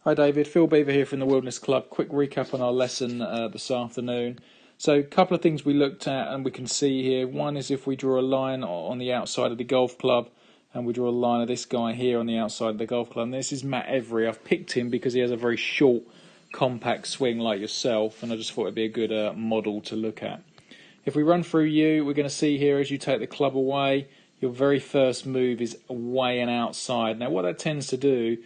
Hi David, Phil Beever here from the Wilderness Club. Quick recap on our lesson this afternoon. So a couple of things we looked at and we can see here. One is if we draw a line on the outside of the golf club and we draw a line of this guy here on the outside of the golf club. And this is Matt Every. I've picked him because he has a very short, compact swing like yourself, and I just thought it'd be a good model to look at. If we run through you, we're going to see here as you take the club away, your very first move is away and outside. Now what that tends to do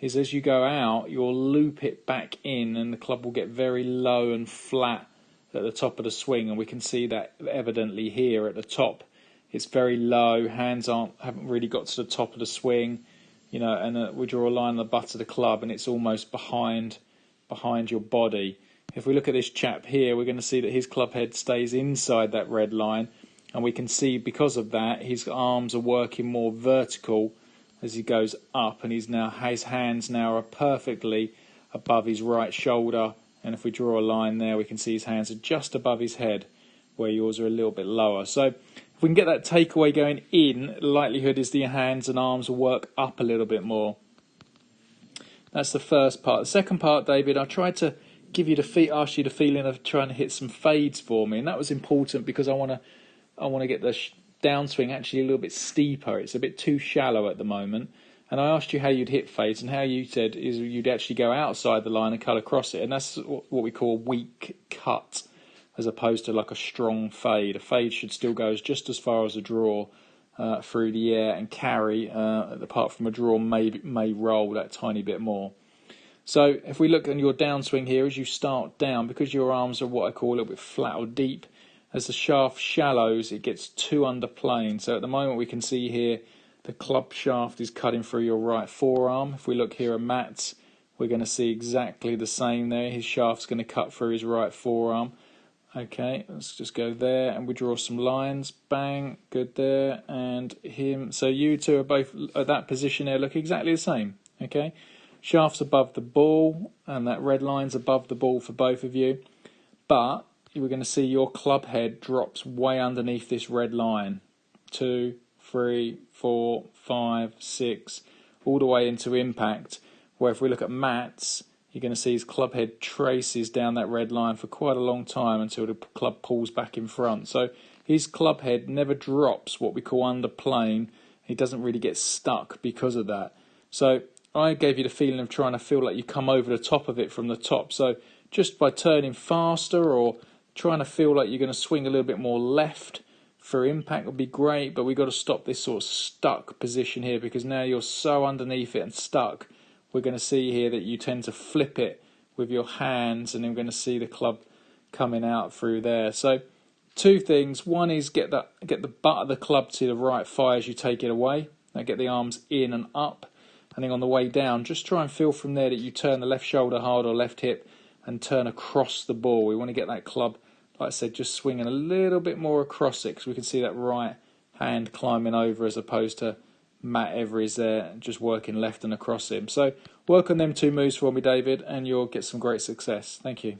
is as you go out, you'll loop it back in and the club will get very low and flat at the top of the swing, and we can see that evidently here at the top. It's very low, hands haven't really got to the top of the swing, and we draw a line on the butt of the club and it's almost behind your body. If we look at this chap here, we're going to see that his club head stays inside that red line, and we can see because of that his arms are working more vertical as he goes up, and his hands now are perfectly above his right shoulder. And if we draw a line there, we can see his hands are just above his head, where yours are a little bit lower. So if we can get that takeaway going in, the likelihood is that your hands and arms will work up a little bit more. That's the first part. The second part, David, I tried to give you ask you the feeling of trying to hit some fades for me, and that was important because I want to get the downswing actually a little bit steeper. It's a bit too shallow at the moment, and I asked you how you'd hit fades, and how you said is you'd actually go outside the line and cut across it, and that's what we call a weak cut as opposed to like a strong fade. A fade should still go just as far as a draw through the air and carry, apart from a draw may roll that tiny bit more. So if we look at your downswing here, as you start down, because your arms are what I call a little bit flat or deep, as the shaft shallows, it gets too underplaned. So at the moment we can see here the club shaft is cutting through your right forearm. If we look here at Matt's, we're going to see exactly the same there. His shaft's going to cut through his right forearm. Okay, let's just go there and we draw some lines. Bang, good there. And him. So you two are both at that position there, look exactly the same. Okay, shaft's above the ball and that red line's above the ball for both of you. But we're going to see your club head drops way underneath this red line. 2, 3, 4, 5, 6, all the way into impact. Where if we look at Matt's, you're going to see his club head traces down that red line for quite a long time until the club pulls back in front. So his club head never drops what we call underplane. He doesn't really get stuck because of that. So I gave you the feeling of trying to feel like you come over the top of it from the top. So just by turning faster or trying to feel like you're going to swing a little bit more left for impact would be great, but we've got to stop this sort of stuck position here, because now you're so underneath it and stuck. We're going to see here that you tend to flip it with your hands, and then we're going to see the club coming out through there. So two things. One is get the butt of the club to the right thigh as you take it away. Now get the arms in and up, and then on the way down, just try and feel from there that you turn the left shoulder hard or left hip and turn across the ball. We want to get that club, like I said, just swinging a little bit more across it, because we can see that right hand climbing over as opposed to Matt Every's there just working left and across him. So work on them two moves for me, David, and you'll get some great success. Thank you.